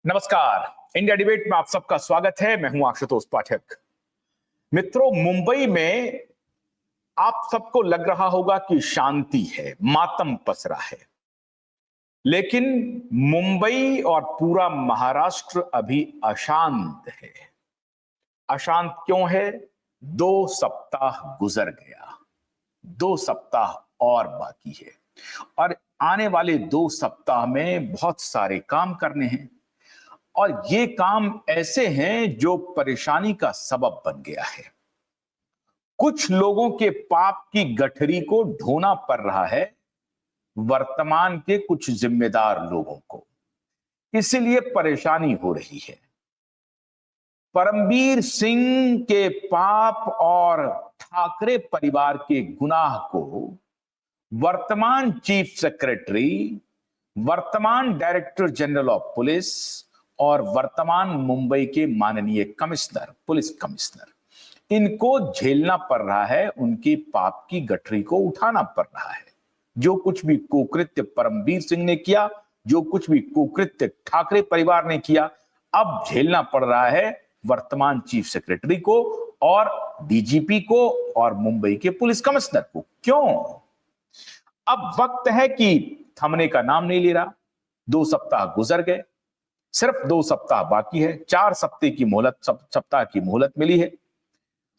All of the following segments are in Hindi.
नमस्कार। इंडिया डिबेट में आप सबका स्वागत है। मैं हूं आशुतोष पाठक। मित्रों, मुंबई में आप सबको लग रहा होगा कि शांति है, मातम पसरा है, लेकिन मुंबई और पूरा महाराष्ट्र अभी अशांत है। अशांत क्यों है? 2 सप्ताह गुजर गया, 2 सप्ताह और बाकी है और आने वाले 2 सप्ताह में बहुत सारे काम करने हैं और ये काम ऐसे हैं जो परेशानी का सबब बन गया है। कुछ लोगों के पाप की गठरी को ढोना पड़ रहा है वर्तमान के कुछ जिम्मेदार लोगों को, इसलिए परेशानी हो रही है। परमबीर सिंह के पाप और ठाकरे परिवार के गुनाह को वर्तमान चीफ सेक्रेटरी, वर्तमान डायरेक्टर जनरल ऑफ पुलिस और वर्तमान मुंबई के माननीय कमिश्नर, पुलिस कमिश्नर, इनको झेलना पड़ रहा है। उनकी पाप की गठरी को उठाना पड़ रहा है। जो कुछ भी कुकृत्य परमबीर सिंह ने किया, जो कुछ भी कुकृत्य ठाकरे परिवार ने किया, अब झेलना पड़ रहा है वर्तमान चीफ सेक्रेटरी को और डीजीपी को और मुंबई के पुलिस कमिश्नर को। क्यों? अब वक्त है कि थमने का नाम नहीं ले रहा। 2 सप्ताह गुजर गए, सिर्फ 2 सप्ताह बाकी है। 4 सप्ताह की मोहलत मिली है।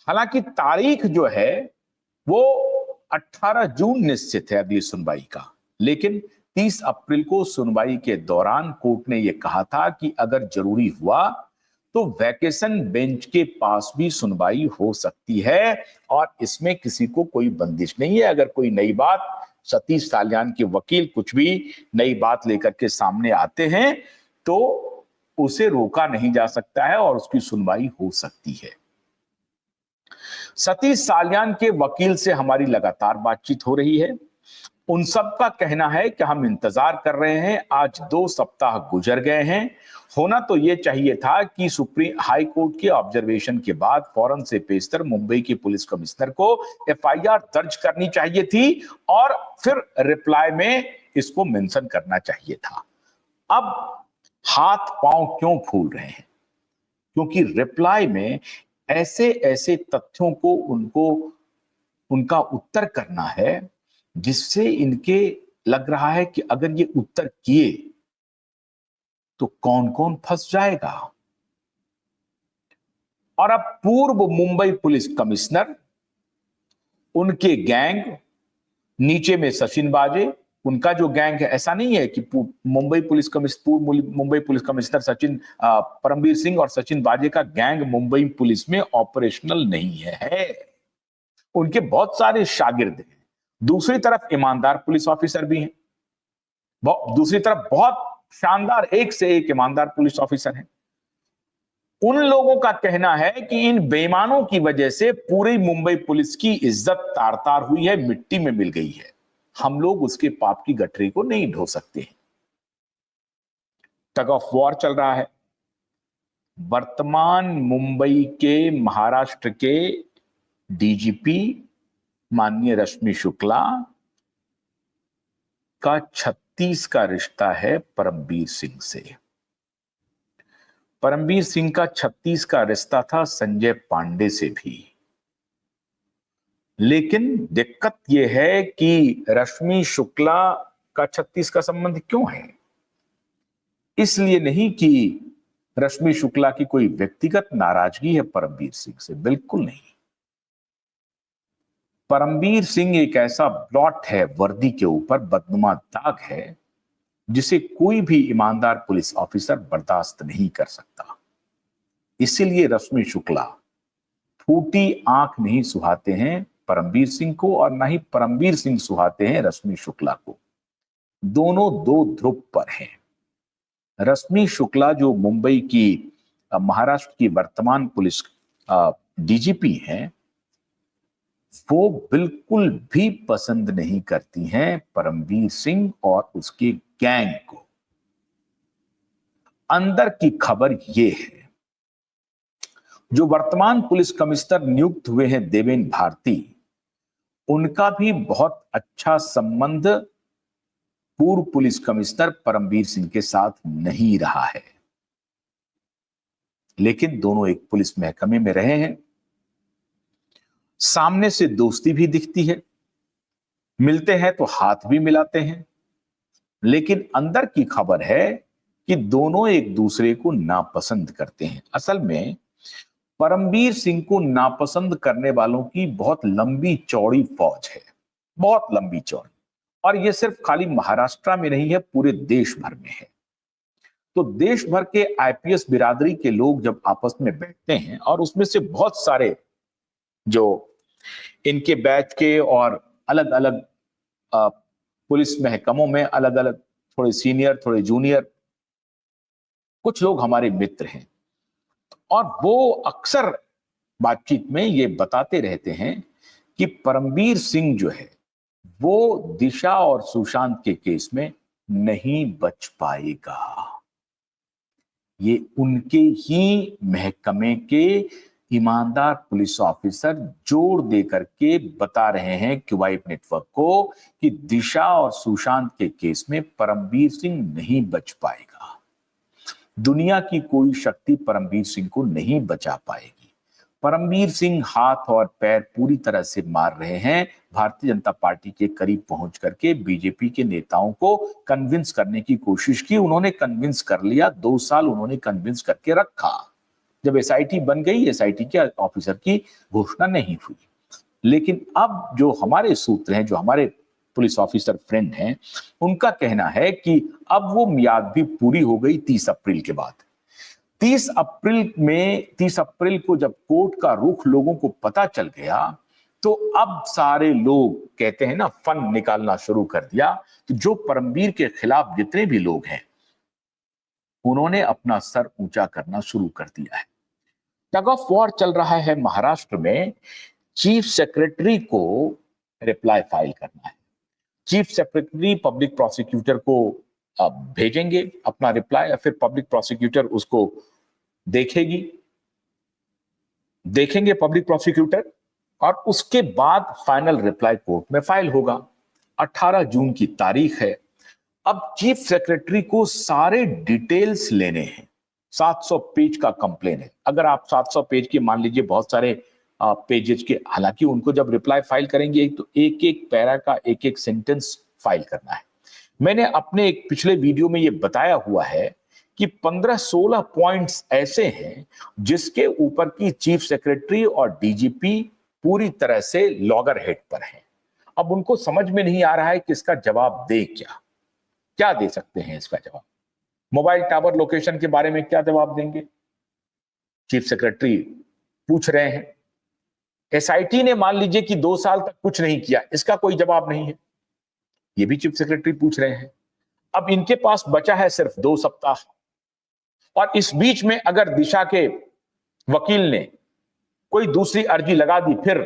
हालांकि तारीख जो है वो 18 जून निश्चित है अगली सुनवाई का, लेकिन 30 अप्रैल को सुनवाई के दौरान कोर्ट ने यह कहा था कि अगर जरूरी हुआ तो वैकेशन बेंच के पास भी सुनवाई हो सकती है और इसमें किसी को कोई बंदिश नहीं है। अगर कोई नई बात, सतीश साल्यान के वकील कुछ भी नई बात लेकर के सामने आते हैं तो उसे रोका नहीं जा सकता है और उसकी सुनवाई हो सकती है। सतीश साल्यान के वकील से हमारी लगातार बातचीत हो रही है। उन सब का कहना है कि हम इंतजार कर रहे हैं। आज 2 सप्ताह गुजर गए हैं। होना तो यह चाहिए था कि सुप्रीम हाई कोर्ट के ऑब्जर्वेशन के बाद फौरन से पेशतर मुंबई के पुलिस कमिश्नर को एफआईआर दर्ज करनी चाहिए थी और फिर रिप्लाई में इसको मेंशन करना चाहिए था। अब हाथ पांव क्यों फूल रहे हैं? क्योंकि रिप्लाई में ऐसे ऐसे तथ्यों को उनका उत्तर करना है जिससे इनके लग रहा है कि अगर ये उत्तर किए तो कौन कौन फंस जाएगा। और अब पूर्व मुंबई पुलिस कमिश्नर, उनके गैंग, नीचे में सचिन वाजे, उनका जो गैंग है, ऐसा नहीं है कि पूर्व मुंबई पुलिस कमिश्नर सचिन परमबीर सिंह और सचिन वाजे का गैंग मुंबई पुलिस में ऑपरेशनल नहीं है। उनके बहुत सारे शागिर्द हैं। दूसरी तरफ ईमानदार पुलिस ऑफिसर भी हैं। दूसरी तरफ बहुत शानदार, एक से एक ईमानदार पुलिस ऑफिसर हैं। उन लोगों का कहना है कि इन बेईमानों की वजह से पूरी मुंबई पुलिस की इज्जत तार तार हुई है, मिट्टी में मिल गई है। हम लोग उसके पाप की गठरी को नहीं ढो सकते हैं। टग ऑफ वॉर चल रहा है। वर्तमान मुंबई के महाराष्ट्र के डीजीपी माननीय रश्मि शुक्ला का 36 का रिश्ता है परमबीर सिंह से। परमबीर सिंह का 36 का रिश्ता था संजय पांडे से भी। लेकिन दिक्कत यह है कि रश्मि शुक्ला का 36 का संबंध क्यों है? इसलिए नहीं कि रश्मि शुक्ला की कोई व्यक्तिगत नाराजगी है परमबीर सिंह से, बिल्कुल नहीं। परमबीर सिंह एक ऐसा ब्लॉट है वर्दी के ऊपर, बदनुमा दाग है, जिसे कोई भी ईमानदार पुलिस ऑफिसर बर्दाश्त नहीं कर सकता। इसीलिए रश्मि शुक्ला फूटी आंख नहीं सुहाते हैं परमबीर सिंह को और ना ही परमबीर सिंह सुहाते हैं रश्मि शुक्ला को। दोनों दो ध्रुव पर हैं। रश्मि शुक्ला जो मुंबई की महाराष्ट्र की वर्तमान पुलिस डीजीपी हैं, वो बिल्कुल भी पसंद नहीं करती हैं परमबीर सिंह और उसके गैंग को। अंदर की खबर ये है, जो वर्तमान पुलिस कमिश्नर नियुक्त हुए हैं देवेन भारती, उनका भी बहुत अच्छा संबंध पूर्व पुलिस कमिश्नर परमबीर सिंह के साथ नहीं रहा है। लेकिन दोनों एक पुलिस महकमे में रहे हैं। सामने से दोस्ती भी दिखती है, मिलते हैं तो हाथ भी मिलाते हैं, लेकिन अंदर की खबर है कि दोनों एक दूसरे को नापसंद करते हैं। असल में परमबीर सिंह को नापसंद करने वालों की बहुत लंबी चौड़ी फौज है, बहुत लंबी चौड़ी। और ये सिर्फ खाली महाराष्ट्र में नहीं है, पूरे देश भर में है। तो देश भर के आईपीएस बिरादरी के लोग जब आपस में बैठते हैं, और उसमें से बहुत सारे जो इनके बैच के और अलग अलग पुलिस महकमों में अलग अलग, थोड़े सीनियर थोड़े जूनियर, कुछ लोग हमारे मित्र हैं, और वो अक्सर बातचीत में ये बताते रहते हैं कि परमबीर सिंह जो है वो दिशा और सुशांत के केस में नहीं बच पाएगा। ये उनके ही महकमे के ईमानदार पुलिस ऑफिसर जोर देकर के बता रहे हैं क्यूबाइट नेटवर्क को कि दिशा और सुशांत के केस में परमबीर सिंह नहीं बच पाएगा। दुनिया की कोई शक्ति परमबीर सिंह को नहीं बचा पाएगी। परमबीर सिंह हाथ और पैर पूरी तरह से मार रहे हैं। भारतीय जनता पार्टी के करीब पहुंच करके बीजेपी के नेताओं को कन्विंस करने की कोशिश की। उन्होंने कन्विंस कर लिया, 2 साल उन्होंने कन्विंस करके रखा। जब एसआईटी बन गई, एसआईटी के ऑफिसर की घोषणा नहीं हुई। लेकिन अब जो हमारे सूत्र हैं, जो हमारे पुलिस ऑफिसर फ्रेंड हैं, उनका कहना है कि अब वो मियाद भी पूरी हो गई 30 अप्रैल के बाद। 30 अप्रैल को जब कोर्ट का रुख लोगों को पता चल गया, तो अब सारे लोग कहते हैं ना, फन निकालना शुरू कर दिया। तो जो परमबीर के खिलाफ जितने भी लोग हैं, उन्होंने अपना सर ऊंचा करना शुरू कर दिया है। टग ऑफ वॉर चल रहा है महाराष्ट्र में। चीफ सेक्रेटरी को रिप्लाई फाइल करना है। चीफ सेक्रेटरी पब्लिक प्रोसिक्यूटर को भेजेंगे अपना रिप्लाई, या फिर पब्लिक प्रोसिक्यूटर उसको देखेंगे पब्लिक प्रोसिक्यूटर, और उसके बाद फाइनल रिप्लाई कोर्ट में फाइल होगा। 18 जून की तारीख है। अब चीफ सेक्रेटरी को सारे डिटेल्स लेने हैं। 700 पेज का कंप्लेन है। अगर आप 700 पेज के मान लीजिए बहुत सारे पेजेस के, हालांकि उनको जब रिप्लाई फाइल करेंगे तो एक एक पैरा का एक एक सेंटेंस फाइल करना है। मैंने अपने एक पिछले वीडियो में ये बताया हुआ है कि 15-16 पॉइंट्स ऐसे हैं जिसके ऊपर की चीफ सेक्रेटरी और डीजीपी पूरी तरह से लॉगर हेड पर हैं। अब उनको समझ में नहीं आ रहा है कि इसका जवाब दे क्या दे सकते हैं इसका जवाब। मोबाइल टावर लोकेशन के बारे में क्या जवाब देंगे, चीफ सेक्रेटरी पूछ रहे हैं। एसआईटी ने मान लीजिए कि 2 साल तक कुछ नहीं किया, इसका कोई जवाब नहीं है, ये भी चीफ सेक्रेटरी पूछ रहे हैं। अब इनके पास बचा है सिर्फ 2 सप्ताह, और इस बीच में अगर दिशा के वकील ने कोई दूसरी अर्जी लगा दी फिर,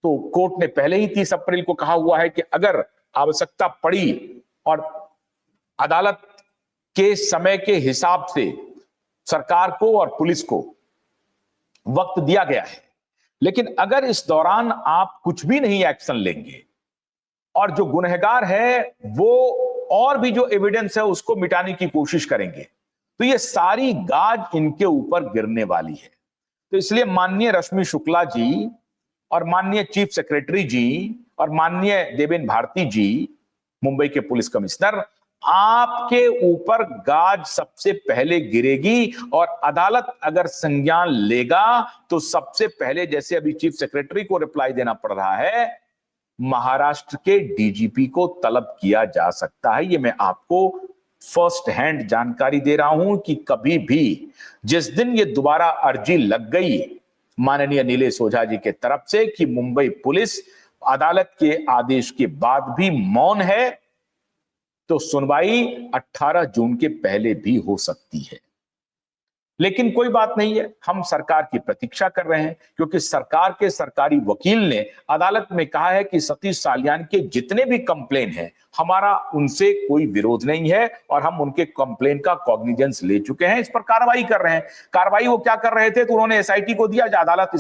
तो कोर्ट ने पहले ही 30 अप्रैल को कहा हुआ है कि अगर आवश्यकता पड़ी, और अदालत के समय के हिसाब से सरकार को और पुलिस को वक्त दिया गया है, लेकिन अगर इस दौरान आप कुछ भी नहीं एक्शन लेंगे और जो गुनहगार है वो और भी जो एविडेंस है उसको मिटाने की कोशिश करेंगे, तो ये सारी गाज इनके ऊपर गिरने वाली है। तो इसलिए माननीय रश्मि शुक्ला जी और माननीय चीफ सेक्रेटरी जी और माननीय देवेन भारती जी, मुंबई के पुलिस कमिश्नर, आपके ऊपर गाज सबसे पहले गिरेगी। और अदालत अगर संज्ञान लेगा तो सबसे पहले, जैसे अभी चीफ सेक्रेटरी को रिप्लाई देना पड़ रहा है, महाराष्ट्र के डीजीपी को तलब किया जा सकता है। ये मैं आपको फर्स्ट हैंड जानकारी दे रहा हूं कि कभी भी जिस दिन ये दोबारा अर्जी लग गई माननीय नीलेश ओझा जी के तरफ से कि मुंबई पुलिस अदालत के आदेश के बाद भी मौन है, तो सुनवाई 18 जून के पहले भी हो सकती है। लेकिन कोई बात नहीं है, हम सरकार की प्रतीक्षा कर रहे हैं, क्योंकि सरकार के सरकारी वकील ने अदालत में कहा है कि सतीश सालियान के जितने भी कंप्लेन हैं, हमारा उनसे कोई विरोध नहीं है और हम उनके कंप्लेन का कॉग्निजेंस ले चुके हैं, इस पर कार्रवाई कर रहे हैं। कार्रवाई वो क्या कर रहे थे, तो उन्होंने एसआईटी को दिया। अदालत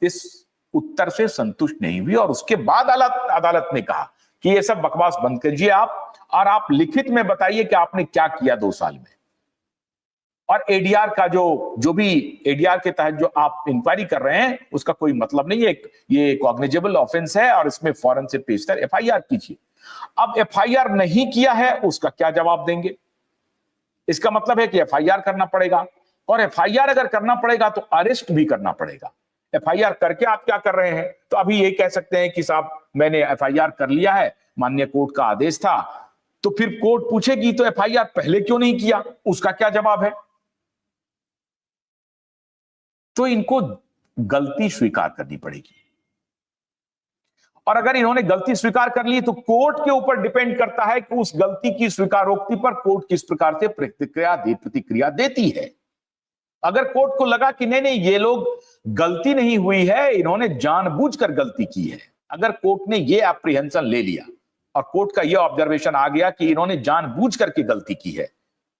इस उत्तर से संतुष्ट नहीं हुई, और उसके बाद अदालत ने कहा कि ये सब बकवास बंद कीजिए आप, और आप लिखित में बताइए कि आपने क्या किया 2 साल में। और एडीआर का जो भी एडीआर के तहत जो आप इंक्वायरी कर रहे हैं उसका कोई मतलब नहीं है, ये कॉग्निजेबल ऑफेंस है और इसमें फौरन से पेशतर एफआईआर कीजिए। अब एफआईआर नहीं किया है उसका क्या जवाब देंगे? इसका मतलब है कि एफआईआर करना पड़ेगा, और एफआईआर अगर करना पड़ेगा तो अरेस्ट भी करना पड़ेगा। एफआईआर करके आप क्या कर रहे हैं? तो अभी ये कह सकते हैं कि साहब मैंने एफआईआर कर लिया है, माननीय कोर्ट का आदेश था, तो फिर कोर्ट पूछेगी तो एफआईआर पहले क्यों नहीं किया, उसका क्या जवाब है? तो इनको गलती स्वीकार करनी पड़ेगी, और अगर इन्होंने गलती स्वीकार कर ली तो कोर्ट के ऊपर डिपेंड करता है कि उस गलती की स्वीकारोक्ति पर कोर्ट किस प्रकार से प्रतिक्रिया देती है। अगर कोर्ट को लगा कि नहीं नहीं ये लोग गलती नहीं हुई है, इन्होंने जानबूझकर गलती की है, अगर कोर्ट ने ये एप्रीहेंशन ले लिया और कोर्ट का यह ऑब्जर्वेशन आ गया कि इन्होंने जानबूझ करके गलती की है,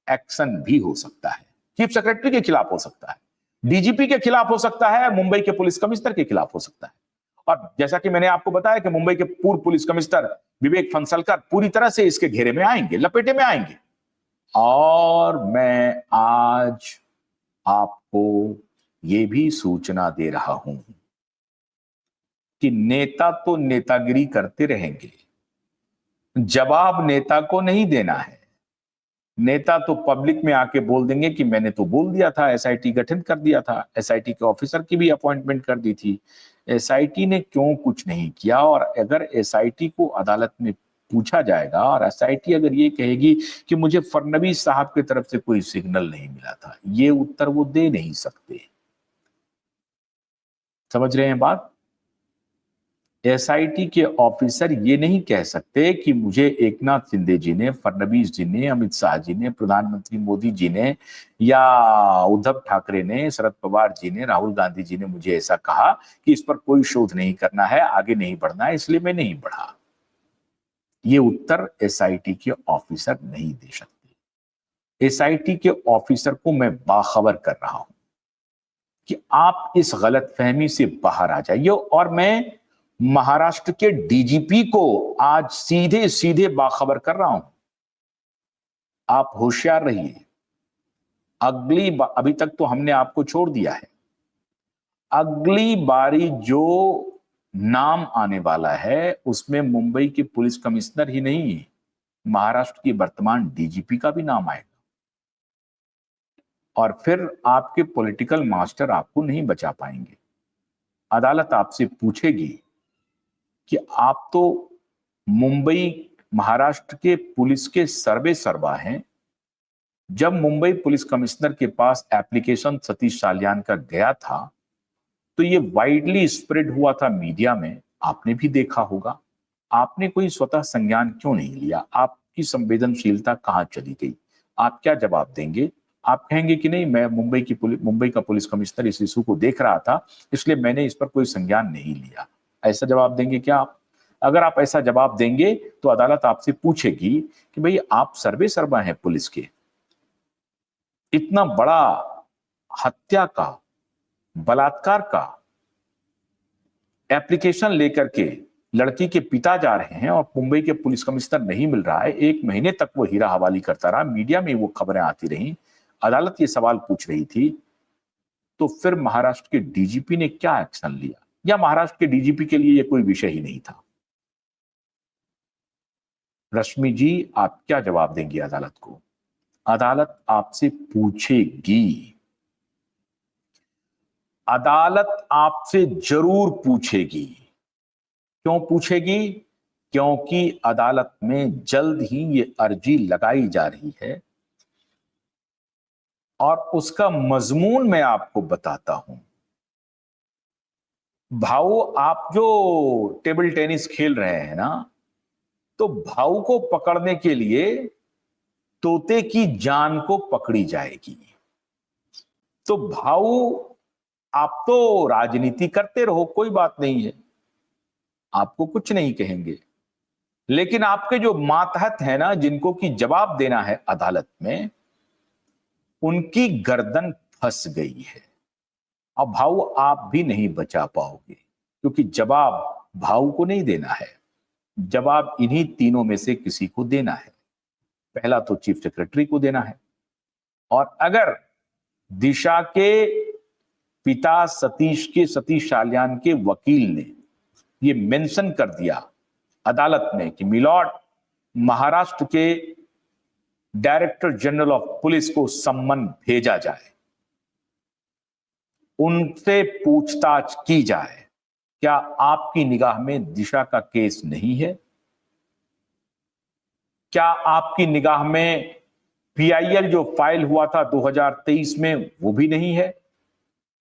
एक्शन भी हो सकता है। चीफ सेक्रेटरी के खिलाफ हो सकता है, डीजीपी के खिलाफ हो सकता है, मुंबई के पुलिस कमिश्नर के खिलाफ हो सकता है। और जैसा कि मैंने आपको बताया कि मुंबई के पूर्व पुलिस कमिश्नर विवेक फंसलकर पूरी तरह से इसके घेरे में आएंगे, लपेटे में आएंगे। और मैं आज आपको यह भी सूचना दे रहा हूं कि नेता तो नेतागिरी करते रहेंगे, जवाब नेता को नहीं देना है। नेता तो पब्लिक में आके बोल देंगे कि मैंने तो बोल दिया था, एसआईटी गठन कर दिया था, एसआईटी के ऑफिसर की भी अपॉइंटमेंट कर दी थी, एसआईटी ने क्यों कुछ नहीं किया। और अगर एसआईटी को अदालत में पूछा जाएगा और एसआईटी अगर ये कहेगी कि मुझे फडणवीस साहब की तरफ से कोई सिग्नल नहीं मिला था, ये उत्तर वो दे नहीं सकते। समझ रहे हैं बात? एसआईटी के ऑफिसर ये नहीं कह सकते कि मुझे एकनाथ शिंदे जी ने, फडणवीस जी ने, अमित शाह जी ने, प्रधानमंत्री मोदी जी ने, या उद्धव ठाकरे ने, शरद पवार जी ने, राहुल गांधी जी ने मुझे ऐसा कहा कि इस पर कोई शोध नहीं करना है, आगे नहीं बढ़ना है, इसलिए मैं नहीं बढ़ा। ये उत्तर एसआईटी के ऑफिसर नहीं दे सकते। एसआईटी के ऑफिसर को मैं बाखबर कर रहा हूं कि आप इस गलतफहमी से बाहर आ जाइए। और मैं महाराष्ट्र के डीजीपी को आज सीधे सीधे बाखबर कर रहा हूं, आप होशियार रहिए। अभी तक तो हमने आपको छोड़ दिया है, अगली बारी जो नाम आने वाला है उसमें मुंबई के पुलिस कमिश्नर ही नहीं, महाराष्ट्र की वर्तमान डीजीपी का भी नाम आएगा। और फिर आपके पॉलिटिकल मास्टर आपको नहीं बचा पाएंगे। अदालत आपसे पूछेगी कि आप तो मुंबई महाराष्ट्र के पुलिस के सर्वे सर्वा हैं। जब मुंबई पुलिस कमिश्नर के पास एप्लीकेशन सतीश सालियान का गया था तो ये वाइडली स्प्रेड हुआ था मीडिया में, आपने भी देखा होगा। आपने कोई स्वतः संज्ञान क्यों नहीं लिया? आपकी संवेदनशीलता कहां चली गई? आप क्या जवाब देंगे? आप कहेंगे कि नहीं, मैं मुंबई का पुलिस कमिश्नर इस इशू को देख रहा था, इसलिए मैंने इस पर कोई संज्ञान नहीं लिया। ऐसा जवाब देंगे क्या आप? अगर आप ऐसा जवाब देंगे तो अदालत आपसे पूछेगी कि भाई आप सर्वे सर्वा हैं पुलिस के, इतना बड़ा हत्या का, बलात्कार का एप्लीकेशन लेकर के लड़की के पिता जा रहे हैं और मुंबई के पुलिस कमिश्नर नहीं मिल रहा है, 1 महीने तक वो हीरा हवाली करता रहा, मीडिया में वो खबरें आती रही, अदालत ये सवाल पूछ रही थी, तो फिर महाराष्ट्र के डीजीपी ने क्या एक्शन लिया? या महाराष्ट्र के डीजीपी के लिए ये कोई विषय ही नहीं था? रश्मि जी, आप क्या जवाब देंगी अदालत को? अदालत आपसे पूछेगी, अदालत आपसे जरूर पूछेगी। क्यों पूछेगी? क्योंकि अदालत में जल्द ही ये अर्जी लगाई जा रही है और उसका मजमून मैं आपको बताता हूं। भाऊ, आप जो टेबल टेनिस खेल रहे हैं ना, तो भाऊ को पकड़ने के लिए तोते की जान को पकड़ी जाएगी। तो भाऊ, आप तो राजनीति करते रहो, कोई बात नहीं है, आपको कुछ नहीं कहेंगे, लेकिन आपके जो मातहत है ना, जिनको की जवाब देना है अदालत में, उनकी गर्दन फंस गई है। अब भाऊ आप भी नहीं बचा पाओगे, क्योंकि जवाब भाऊ को नहीं देना है, जवाब इन्हीं तीनों में से किसी को देना है। पहला तो चीफ सेक्रेटरी को देना है, और अगर दिशा के पिता सतीश साल्यान के वकील ने ये मेंशन कर दिया अदालत में कि मिलॉर्ड, महाराष्ट्र के डायरेक्टर जनरल ऑफ पुलिस को सम्मन भेजा जाए, उनसे पूछताछ की जाए। क्या आपकी निगाह में दिशा का केस नहीं है? क्या आपकी निगाह में पीआईएल जो फाइल हुआ था 2023 में वो भी नहीं है?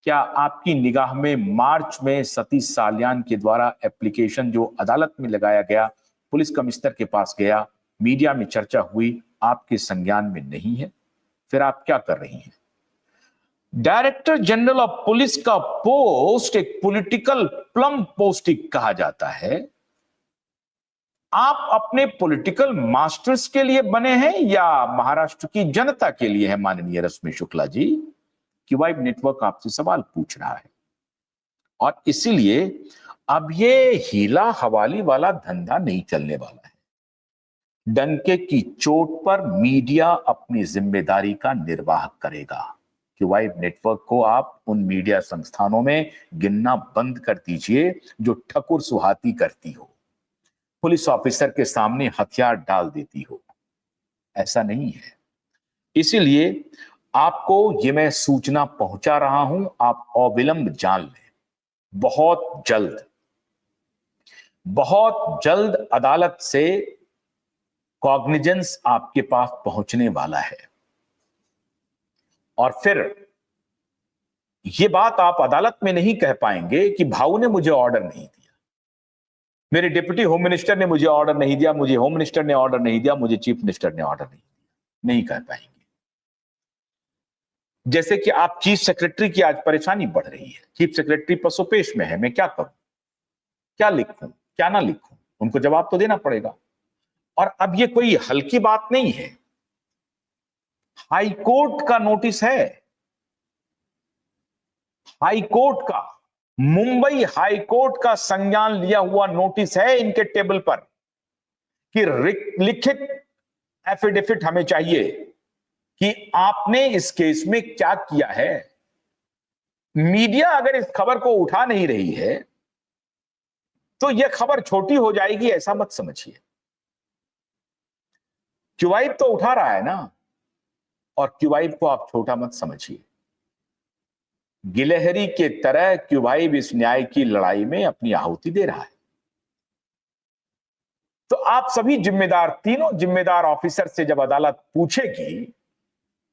क्या आपकी निगाह में मार्च में सतीश साल्यान के द्वारा एप्लीकेशन जो अदालत में लगाया गया, पुलिस कमिश्नर के पास गया, मीडिया में चर्चा हुई, आपके संज्ञान में नहीं है? फिर आप क्या कर रही हैं? डायरेक्टर जनरल ऑफ पुलिस का पोस्ट एक पॉलिटिकल प्लम पोस्टिंग कहा जाता है। आप अपने पॉलिटिकल मास्टर्स के लिए बने हैं या महाराष्ट्र की जनता के लिए है? माननीय रश्मि शुक्ला जी, क्यूवाइब नेटवर्क आपसे सवाल पूछ रहा है और इसीलिए अब ये हीला हवाली वाला धंधा नहीं चलने वाला है। डंके की चोट पर मीडिया अपनी जिम्मेदारी का निर्वाह करेगा। क्यूवाइब नेटवर्क को आप उन मीडिया संस्थानों में गिनना बंद कर दीजिए जो ठकुर सुहाती करती हो, पुलिस ऑफिसर के सामने हथियार डाल देती हो। ऐसा नहीं है। इसीलिए आपको ये मैं सूचना पहुंचा रहा हूं, आप अविलंब जान लें। बहुत जल्द अदालत से कॉग्निजेंस आपके पास पहुंचने वाला है और फिर ये बात आप अदालत में नहीं कह पाएंगे कि भाऊ ने मुझे ऑर्डर नहीं दिया, मेरे डिप्टी होम मिनिस्टर ने मुझे ऑर्डर नहीं दिया, मुझे होम मिनिस्टर ने ऑर्डर नहीं दिया, मुझे चीफ मिनिस्टर ने ऑर्डर नहीं दिया। नहीं कह पाएंगे। जैसे कि आप चीफ सेक्रेटरी की आज परेशानी बढ़ रही है, चीफ सेक्रेटरी पसोपेश में है, मैं क्या करूं, क्या लिखूं, क्या ना लिखूं, उनको जवाब तो देना पड़ेगा। और अब ये कोई हल्की बात नहीं है। हाई कोर्ट का नोटिस है, हाई कोर्ट का, मुंबई हाई कोर्ट का संज्ञान लिया हुआ नोटिस है इनके टेबल पर कि लिखित एफिडेविट हमें चाहिए कि आपने इस केस में क्या किया है। मीडिया अगर इस खबर को उठा नहीं रही है तो यह खबर छोटी हो जाएगी, ऐसा मत समझिए। क्यूवाइब तो उठा रहा है ना, और क्यूवाइब को आप छोटा मत समझिए। गिलहरी के तरह क्यूवाइब इस न्याय की लड़ाई में अपनी आहुति दे रहा है। तो आप सभी जिम्मेदार, तीनों जिम्मेदार ऑफिसर से जब अदालत पूछेगी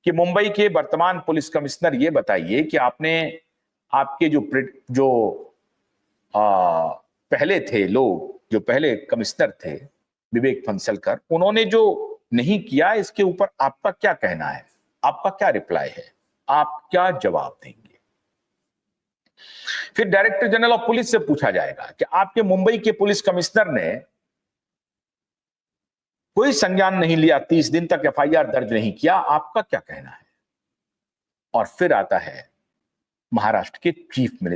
कि मुंबई के वर्तमान पुलिस कमिश्नर ये बताइए कि आपने, आपके जो पहले थे लोग, जो पहले कमिश्नर थे विवेक फंसलकर, उन्होंने जो नहीं किया, इसके ऊपर आपका क्या कहना है, आपका क्या रिप्लाई है, आप क्या जवाब देंगे? फिर डायरेक्टर जनरल ऑफ पुलिस से पूछा जाएगा कि आपके मुंबई के पुलिस कमिश्नर ने कोई संज्ञान नहीं लिया, 30 दिन तक एफआईआर दर्ज नहीं किया, आपका क्या कहना है? और फिर आता है महाराष्ट्र के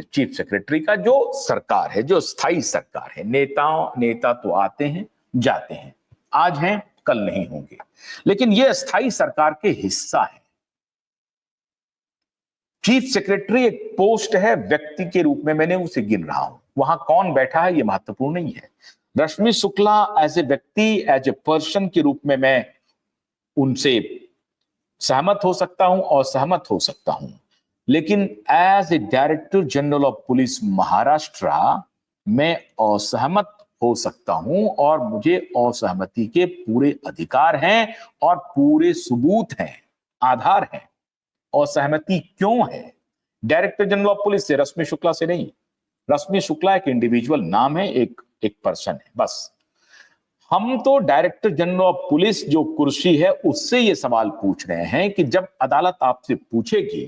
चीफ सेक्रेटरी का, जो सरकार है, जो स्थायी सरकार है। नेता तो आते हैं जाते हैं, आज हैं कल नहीं होंगे, लेकिन यह स्थायी सरकार के हिस्सा है। चीफ सेक्रेटरी एक पोस्ट है, व्यक्ति के रूप में मैंने उसे गिन रहा हूं। वहां कौन बैठा है यह महत्वपूर्ण नहीं है। रश्मि शुक्ला एज ए व्यक्ति, एज ए पर्सन के रूप में मैं उनसे सहमत हो सकता हूं और सहमत हो सकता हूं, लेकिन as a director general of police Maharashtra मैं असहमत हो सकता हूं और मुझे असहमति के पूरे अधिकार हैं और पूरे सबूत हैं, आधार हैं। असहमति क्यों है? डायरेक्टर जनरल ऑफ पुलिस से, रश्मि शुक्ला से नहीं। रश्मि शुक्ला एक इंडिविजुअल नाम है, एक पर्सन है, बस। हम तो डायरेक्टर जनरल ऑफ पुलिस जो कुर्सी है उससे ये सवाल पूछ रहे हैं कि जब अदालत आपसे पूछेगी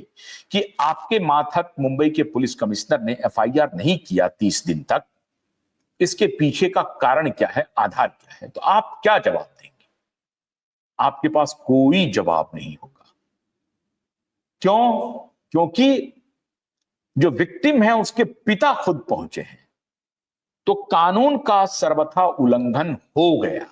कि आपके मातहत मुंबई के पुलिस कमिश्नर ने एफआईआर नहीं किया 30 दिन तक, इसके पीछे का कारण क्या है, आधार क्या है, तो आप क्या जवाब देंगे? आपके पास कोई जवाब नहीं होगा। क्यों? क्योंकि जो विक्टिम है उसके पिता खुद पहुंचे हैं, तो कानून का सर्वथा उल्लंघन हो गया।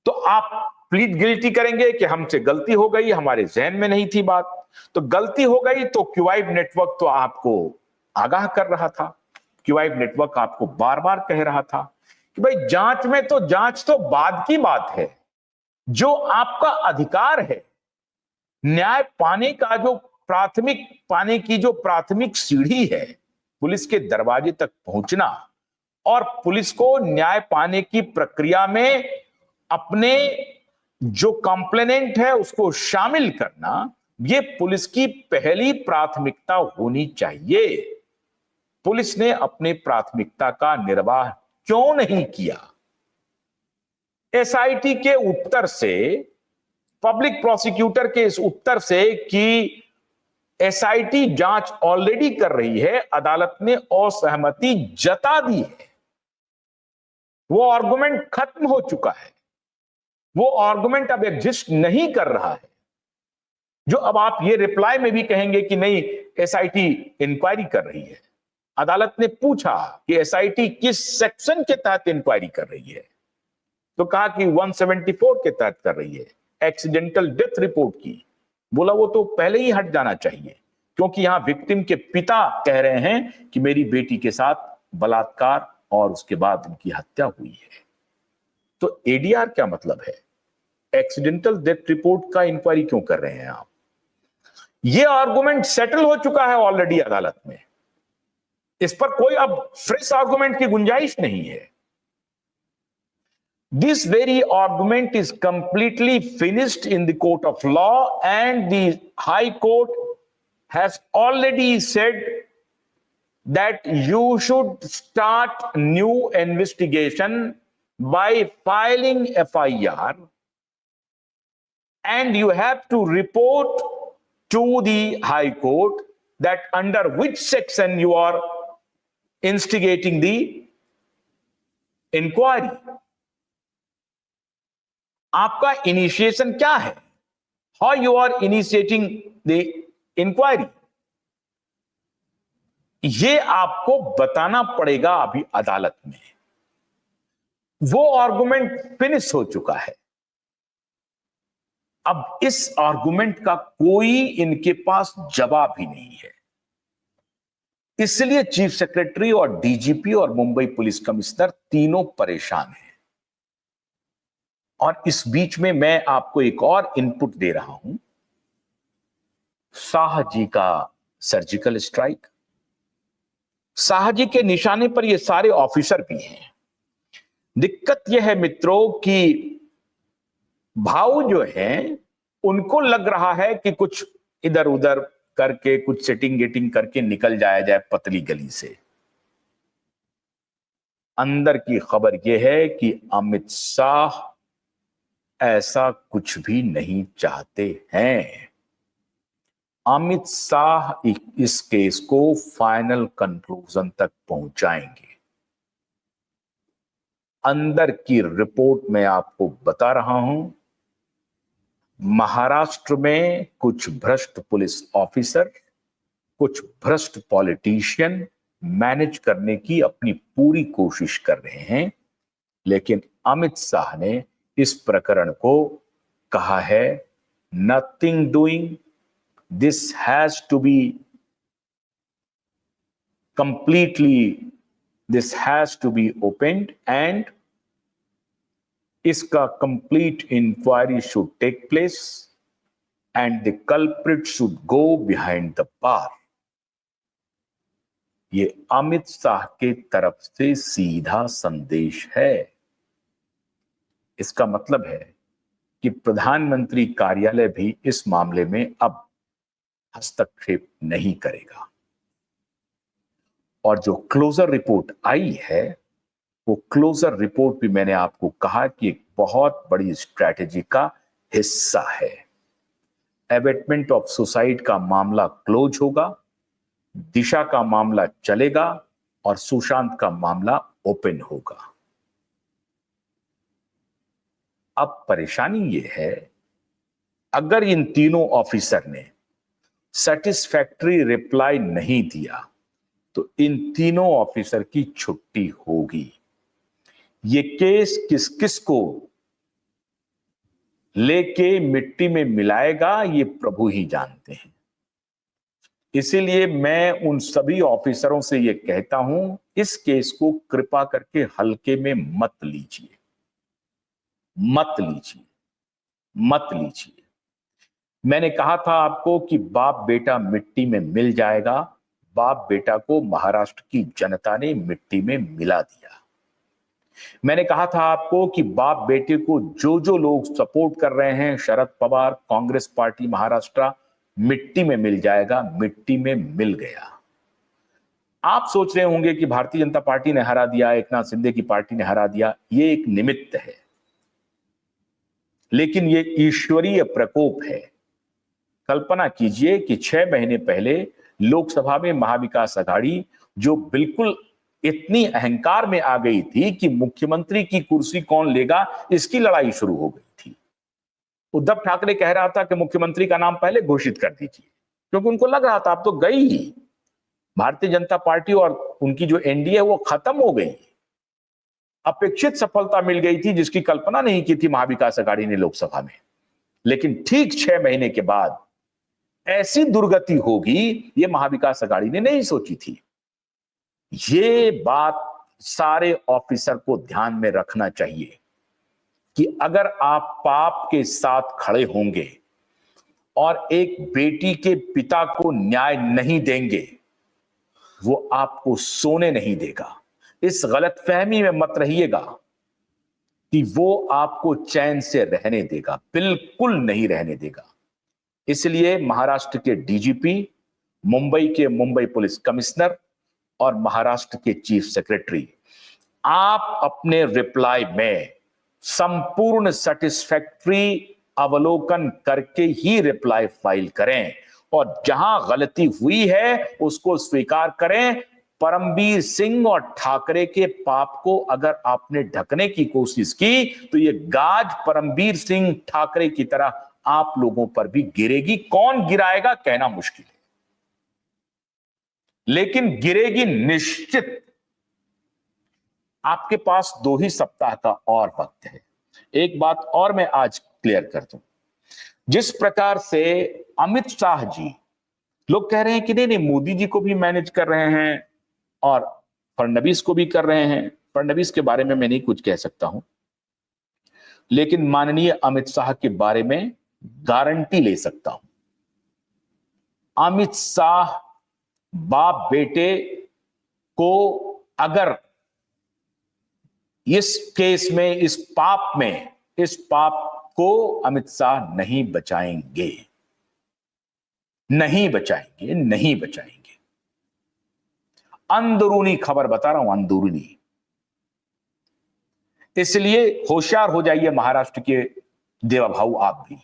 तो आप प्लीड गिल्टी करेंगे कि हमसे गलती हो गई, हमारे जहन में नहीं थी बात। तो गलती हो गई तो क्यूआईब नेटवर्क तो आपको आगाह कर रहा था, क्यूआईब नेटवर्क आपको बार बार कह रहा था कि भाई जांच तो बाद की बात है। जो आपका अधिकार है, न्याय पाने का जो प्राथमिक सीढ़ी है, पुलिस के दरवाजे तक पहुंचना और पुलिस को न्याय पाने की प्रक्रिया में अपने जो कंप्लेनेंट है उसको शामिल करना, ये पुलिस की पहली प्राथमिकता होनी चाहिए। पुलिस ने अपनी प्राथमिकता का निर्वाह क्यों नहीं किया? एसआईटी के उत्तर से, पब्लिक प्रोसिक्यूटर के इस उत्तर से कि एसआईटी जांच ऑलरेडी कर रही है, अदालत ने असहमति जता दी है। वो आर्गुमेंट खत्म हो चुका है, वो आर्गुमेंट अब एग्जिस्ट नहीं कर रहा है। जो अब आप ये रिप्लाई में भी कहेंगे कि नहीं, एसआईटी इंक्वायरी कर रही है। अदालत ने पूछा कि एसआईटी किस सेक्शन के तहत इंक्वायरी कर रही है, तो कहा कि 174 के तहत कर रही है, एक्सीडेंटल डेथ रिपोर्ट की। बोला वो तो पहले ही हट जाना चाहिए, क्योंकि यहां विक्टिम के पिता कह रहे हैं कि मेरी बेटी के साथ बलात्कार और उसके बाद उनकी हत्या हुई है। तो एडीआर क्या मतलब है? एक्सीडेंटल डेथ रिपोर्ट का इंक्वायरी क्यों कर रहे हैं आप? ये आर्गुमेंट सेटल हो चुका है ऑलरेडी अदालत में, इस पर कोई अब फ्रेश आर्गुमेंट की गुंजाइश नहीं है। This very argument is completely finished in the court of law, and the High Court has already said that you should start new investigation by filing FIR, and you have to report to the High Court that under which section you are instigating the inquiry. आपका इनिशिएशन क्या है? How you are initiating the inquiry, ये आपको बताना पड़ेगा अभी अदालत में। वो आर्गुमेंट फिनिश हो चुका है। अब इस आर्गुमेंट का कोई इनके पास जवाब ही नहीं है। इसलिए चीफ सेक्रेटरी और डीजीपी और मुंबई पुलिस कमिश्नर तीनों परेशान हैं। और इस बीच में मैं आपको एक और इनपुट दे रहा हूं। शाह जी का सर्जिकल स्ट्राइक, शाह जी के निशाने पर ये सारे ऑफिसर भी हैं। दिक्कत यह है मित्रों कि भाऊ जो हैं उनको लग रहा है कि कुछ इधर उधर करके, कुछ सेटिंग गेटिंग करके निकल जाया जाए पतली गली से। अंदर की खबर यह है कि अमित शाह ऐसा कुछ भी नहीं चाहते हैं। अमित शाह इस केस को फाइनल कंक्लूजन तक पहुंचाएंगे। अंदर की रिपोर्ट में आपको बता रहा हूं, महाराष्ट्र में कुछ भ्रष्ट पुलिस ऑफिसर, कुछ भ्रष्ट पॉलिटिशियन मैनेज करने की अपनी पूरी कोशिश कर रहे हैं, लेकिन अमित शाह ने इस प्रकरण को कहा है nothing doing, this has to be completely, this has to be opened and इसका complete inquiry should take place and the culprit should go behind the bar. ये अमित शाह के तरफ से सीधा संदेश है। इसका मतलब है कि प्रधानमंत्री कार्यालय भी इस मामले में अब हस्तक्षेप नहीं करेगा। और जो क्लोजर रिपोर्ट आई है, वो क्लोजर रिपोर्ट भी मैंने आपको कहा कि एक बहुत बड़ी स्ट्रैटेजी का हिस्सा है। एबेटमेंट ऑफ सुसाइड का मामला क्लोज होगा, दिशा का मामला चलेगा और सुशांत का मामला ओपन होगा। अब परेशानी यह है, अगर इन तीनों ऑफिसर ने सेटिस्फैक्टरी रिप्लाई नहीं दिया तो इन तीनों ऑफिसर की छुट्टी होगी। ये केस किस किस को लेके मिट्टी में मिलाएगा ये प्रभु ही जानते हैं। इसीलिए मैं उन सभी ऑफिसरों से ये कहता हूं, इस केस को कृपा करके हल्के में मत लीजिए, मत लीजिए, मत लीजिए। मैंने कहा था आपको कि बाप बेटा मिट्टी में मिल जाएगा। बाप बेटा को महाराष्ट्र की जनता ने मिट्टी में मिला दिया। मैंने कहा था आपको कि बाप बेटे को जो जो लोग सपोर्ट कर रहे हैं, शरद पवार, कांग्रेस पार्टी महाराष्ट्र, मिट्टी में मिल जाएगा। मिट्टी में मिल गया। आप सोच रहे होंगे कि भारतीय जनता पार्टी ने हरा दिया, एकनाथ शिंदे की पार्टी ने हरा दिया। ये एक निमित्त है, लेकिन ये ईश्वरीय प्रकोप है। कल्पना कीजिए कि 6 महीने पहले लोकसभा में महाविकास अघाड़ी, जो बिल्कुल इतनी अहंकार में आ गई थी कि मुख्यमंत्री की कुर्सी कौन लेगा, इसकी लड़ाई शुरू हो गई थी। उद्धव ठाकरे कह रहा था कि मुख्यमंत्री का नाम पहले घोषित कर दीजिए, क्योंकि उनको लग रहा था अब तो गई ही भारतीय जनता पार्टी और उनकी जो एनडीए वो खत्म हो गई। अपेक्षित सफलता मिल गई थी जिसकी कल्पना नहीं की थी महाविकास अघाड़ी ने लोकसभा में। लेकिन ठीक 6 महीने के बाद ऐसी दुर्गति होगी ये महाविकास अघाड़ी ने नहीं सोची थी। ये बात सारे ऑफिसर को ध्यान में रखना चाहिए कि अगर आप पाप के साथ खड़े होंगे और एक बेटी के पिता को न्याय नहीं देंगे, वो आपको सोने नहीं देगा। इस गलतफहमी में मत रहिएगा कि वो आपको चैन से रहने देगा, बिल्कुल नहीं रहने देगा। इसलिए महाराष्ट्र के डीजीपी, मुंबई के मुंबई पुलिस कमिश्नर और महाराष्ट्र के चीफ सेक्रेटरी, आप अपने रिप्लाई में संपूर्ण सेटिस्फैक्टरी अवलोकन करके ही रिप्लाई फाइल करें और जहां गलती हुई है उसको स्वीकार करें। परमबीर सिंह और ठाकरे के पाप को अगर आपने ढकने की कोशिश की तो ये गाज परमबीर सिंह ठाकरे की तरह आप लोगों पर भी गिरेगी। कौन गिराएगा कहना मुश्किल है, लेकिन गिरेगी निश्चित। आपके पास 2 ही सप्ताह का और वक्त है। एक बात और मैं आज क्लियर कर दूं, जिस प्रकार से अमित शाह जी, लोग कह रहे हैं कि नहीं मोदी जी को भी मैनेज कर रहे हैं और फडणवीस को भी कर रहे हैं। फडणवीस के बारे में मैं नहीं कुछ कह सकता हूं, लेकिन माननीय अमित शाह के बारे में गारंटी ले सकता हूं। अमित शाह बाप बेटे को अगर इस केस में, इस पाप को अमित शाह नहीं बचाएंगे, नहीं बचाएंगे, नहीं बचाएंगे। अंदरूनी खबर बता रहा हूं, अंदरूनी। इसलिए होशियार हो जाइए महाराष्ट्र के देवाभाऊ, आप भी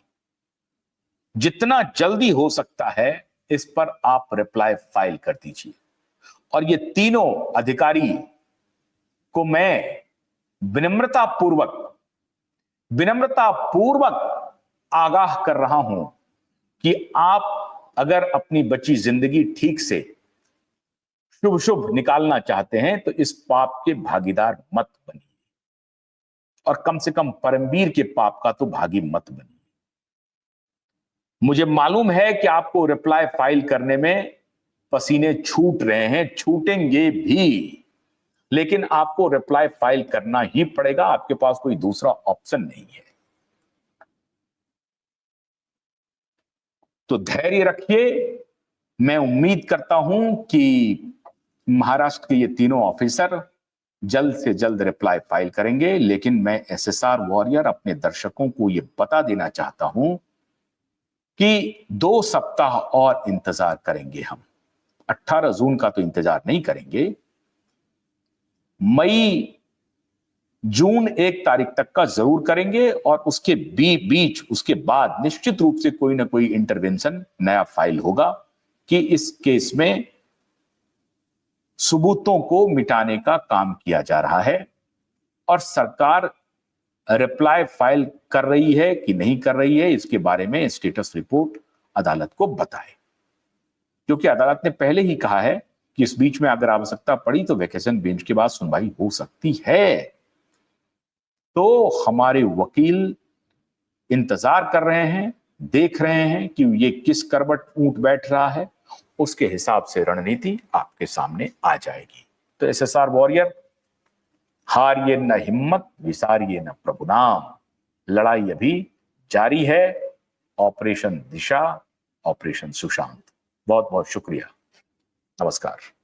जितना जल्दी हो सकता है इस पर आप रिप्लाई फाइल कर दीजिए। और ये तीनों अधिकारी को मैं विनम्रता पूर्वक आगाह कर रहा हूं कि आप अगर अपनी बची जिंदगी ठीक से शुभ निकालना चाहते हैं तो इस पाप के भागीदार मत बनिए, और कम से कम परमवीर के पाप का तो भागी मत बनिए। मुझे मालूम है कि आपको रिप्लाई फाइल करने में पसीने छूट रहे हैं, छूटेंगे भी, लेकिन आपको रिप्लाई फाइल करना ही पड़ेगा। आपके पास कोई दूसरा ऑप्शन नहीं है। तो धैर्य रखिए। मैं उम्मीद करता हूं कि महाराष्ट्र के ये तीनों ऑफिसर जल्द से जल्द रिप्लाई फाइल करेंगे। लेकिन मैं एसएसआर वॉरियर अपने दर्शकों को ये बता देना चाहता हूं कि 2 सप्ताह और इंतजार करेंगे हम। 18 जून का तो इंतजार नहीं करेंगे। मई जून 1 तारीख तक का जरूर करेंगे, और उसके बीच उसके बाद निश्चित रूप से कोई ना कोई इंटरवेंशन नया फाइल होगा कि इस केस में सबूतों को मिटाने का काम किया जा रहा है। और सरकार रिप्लाई फाइल कर रही है कि नहीं कर रही है, इसके बारे में स्टेटस रिपोर्ट अदालत को बताए, क्योंकि अदालत ने पहले ही कहा है कि इस बीच में अगर आवश्यकता पड़ी तो वेकेशन बेंच के बाद सुनवाई हो सकती है। तो हमारे वकील इंतजार कर रहे हैं, देख रहे हैं कि ये किस करवट ऊंट बैठ रहा है, उसके हिसाब से रणनीति आपके सामने आ जाएगी। तो एसएसआर वॉरियर, हारिए न हिम्मत, विसारिए न प्रभु नाम। लड़ाई अभी जारी है। ऑपरेशन दिशा, ऑपरेशन सुशांत। बहुत बहुत शुक्रिया। नमस्कार।